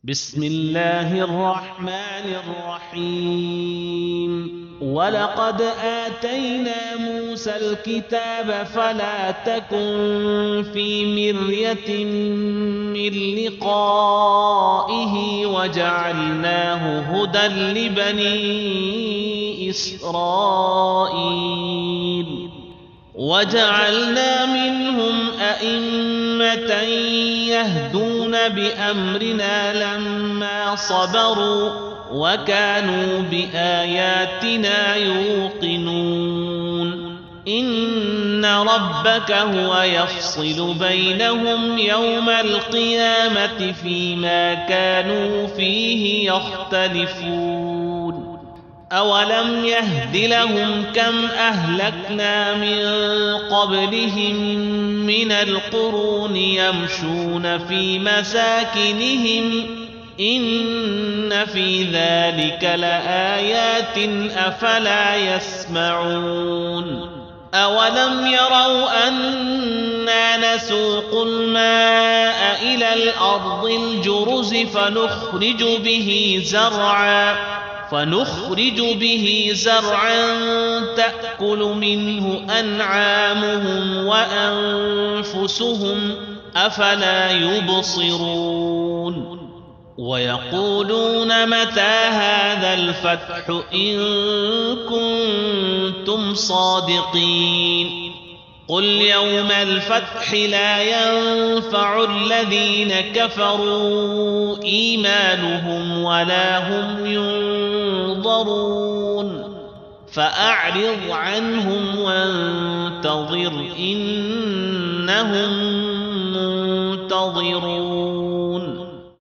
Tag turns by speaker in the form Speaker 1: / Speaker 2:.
Speaker 1: بسم الله الرحمن الرحيم ولقد آتينا موسى الكتاب فلا تكن في مرية من لقائه وجعلناه هدى لبني إسرائيل وجعلنا منهم أئمة يهدون بأمرنا لما صبروا وكانوا بآياتنا يوقنون إن ربك هو يفصل بينهم يوم القيامة فيما كانوا فيه يختلفون أولم يهد لهم كم أهلكنا من قبلهم من القرون يمشون في مساكنهم إن في ذلك لآيات أفلا يسمعون أولم يروا أنا نسوق الماء إلى الأرض الجرز فنخرج به زرعا تأكل منه أنعامهم وأنفسهم أفلا يبصرون ويقولون متى هذا الفتح إن كنتم صادقين قل يوم الفتح لا ينفع الذين كفروا إيمانهم ولا هم ينظرون فأعرض عنهم وانتظر إنهم منتظرون